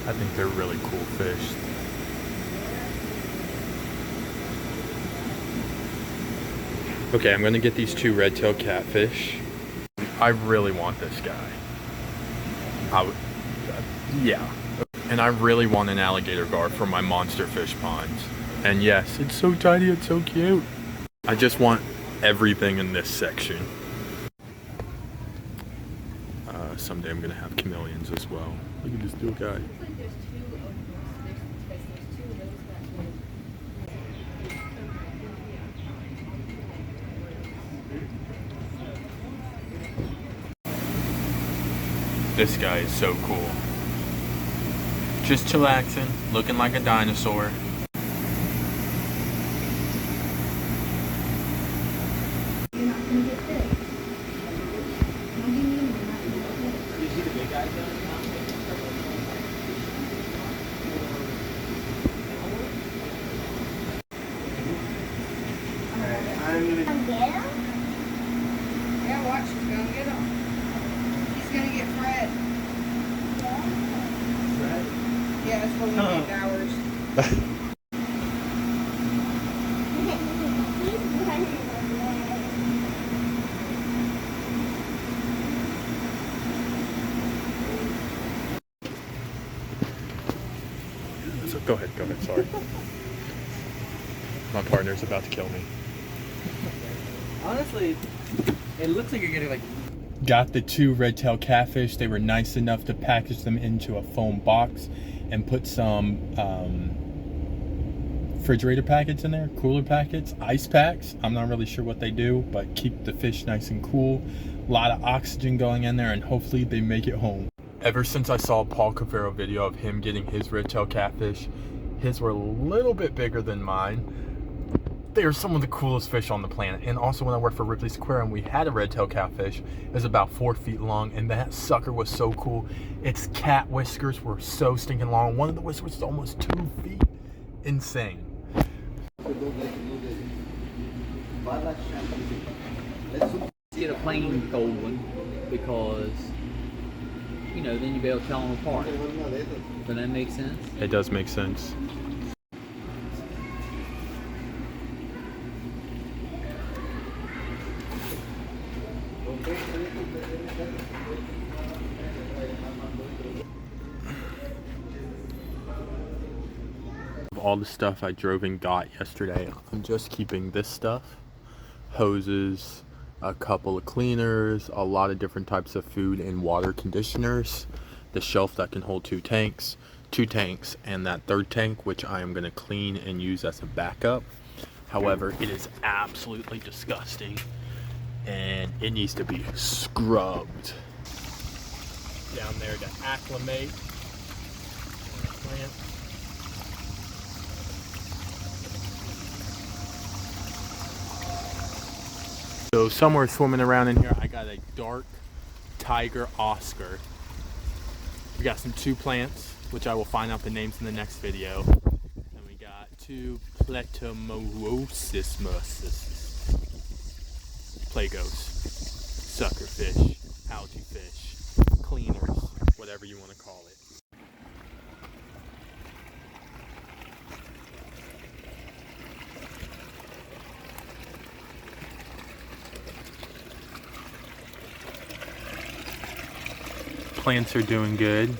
I think they're really cool fish. Okay, I'm gonna get these 2 red-tailed catfish. I really want this guy. Yeah. And I really want an alligator gar for my monster fish ponds. And yes, it's so tiny, it's so cute. I just want everything in this section. Someday I'm gonna have chameleons as well. Look at this little guy. This guy is so cool. Just chillaxing, looking like a dinosaur. Yeah, watch, he's gonna get him. He's gonna get Fred. Fred? Yeah, that's what we named ours. So go ahead, sorry. My partner's about to kill me. Honestly, it looks like you're getting like... Got the 2 red-tailed catfish. They were nice enough to package them into a foam box and put some refrigerator packets in there, cooler packets, ice packs. I'm not really sure what they do, but keep the fish nice and cool. A lot of oxygen going in there, and hopefully they make it home. Ever since I saw a Paul Cavero video of him getting his red-tailed catfish, his were a little bit bigger than mine. They are some of the coolest fish on the planet. And also when I worked for Ripley's Aquarium, we had a red-tailed catfish. It was about 4 feet long, and that sucker was so cool. Its cat whiskers were so stinking long. One of the whiskers was almost 2 feet. Insane. Get a plain gold one because, you know, then you'll be able to tell them apart. Does that make sense? It does make sense. All the stuff I drove and got yesterday, I'm just keeping this stuff. Hoses, a couple of cleaners, a lot of different types of food and water conditioners, the shelf that can hold 2 tanks, and that 3rd tank, which I am going to clean and use as a backup. However, it is absolutely disgusting and it needs to be scrubbed. Down there to acclimate. Plant. So somewhere swimming around in here, I got a dark tiger Oscar. We got some 2 plants, which I will find out the names in the next video. And we got 2 Pletomyosimus plagos, suckerfish, algae fish, cleaners, whatever you want to call it. Plants are doing good.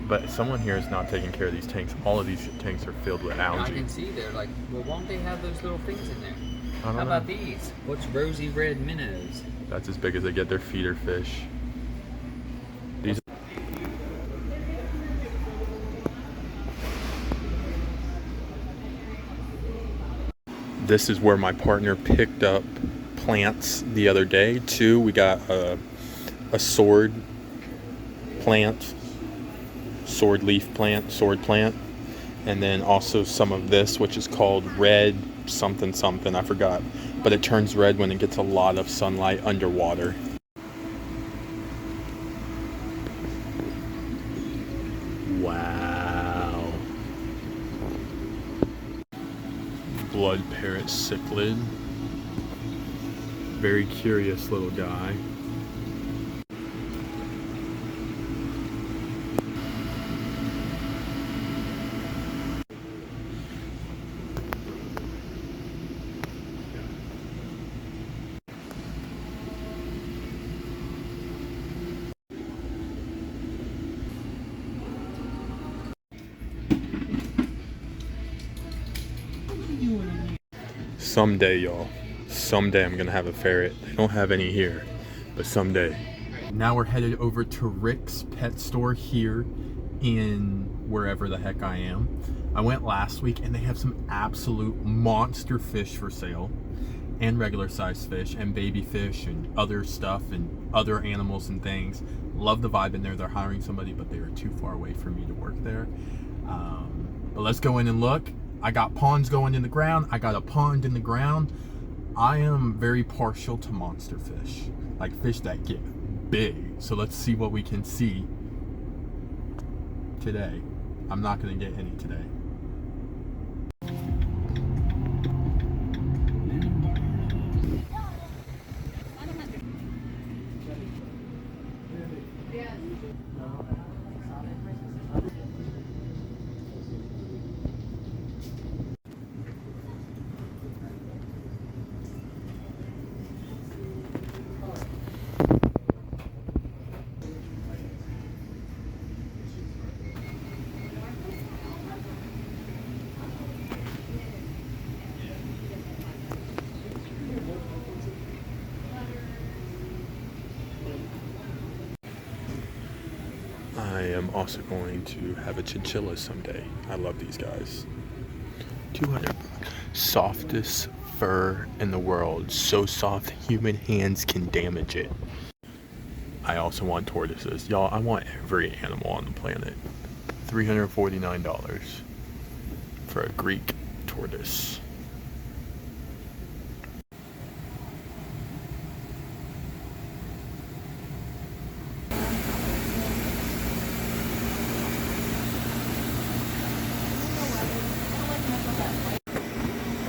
But someone here is not taking care of these tanks. All of these tanks are filled with I algae. can see they're like, well, why don't they have those little things in there? I don't How know. about these? What's rosy red minnows? That's as big as they get. They're feeder fish. These. This is where my partner picked up plants the other day too. We got a sword plant, sword leaf plant, sword plant, and then also some of this, which is called red something something, I forgot, but it turns red when it gets a lot of sunlight underwater. Wow. Blood parrot cichlid. Very curious little guy. Someday, y'all. Someday I'm gonna have a ferret. They don't have any here, but someday. Now we're headed over to Rick's pet store here in wherever the heck I am. I went last week and they have some absolute monster fish for sale, and regular sized fish and baby fish and other stuff and other animals and things. Love the vibe in there. They're hiring somebody, but they are too far away for me to work there. But let's go in and look. I got ponds going in the ground. I got a pond in the ground. I am very partial to monster fish, like fish that get big. So let's see what we can see today. I'm not gonna get any today. I am also going to have a chinchilla someday. I love these guys. 200 bucks. Softest fur in the world. So soft human hands can damage it. I also want tortoises. Y'all, I want every animal on the planet. $349 for a Greek tortoise.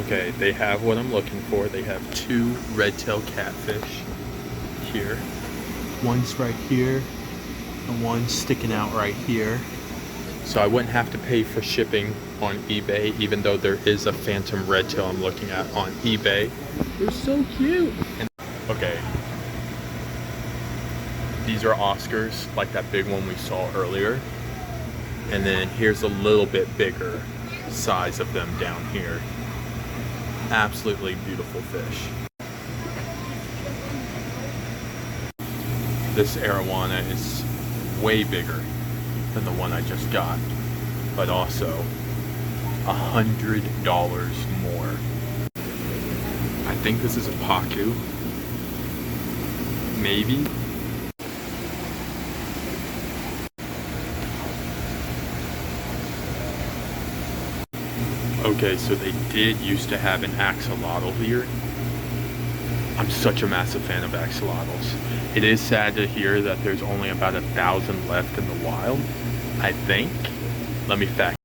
Okay, they have what I'm looking for. They have 2 red-tailed catfish here. One's right here, and one's sticking out right here. So I wouldn't have to pay for shipping on eBay, even though there is a phantom red-tail I'm looking at on eBay. They're so cute. And, okay, these are Oscars, like that big one we saw earlier. And then here's a little bit bigger size of them down here. Absolutely beautiful fish. This arowana is way bigger than the one I just got, but also $100 more. I think this is a pacu. Maybe. Okay, so they did used to have an axolotl here. I'm such a massive fan of axolotls. It is sad to hear that there's only about 1,000 left in the wild, I think. Let me fact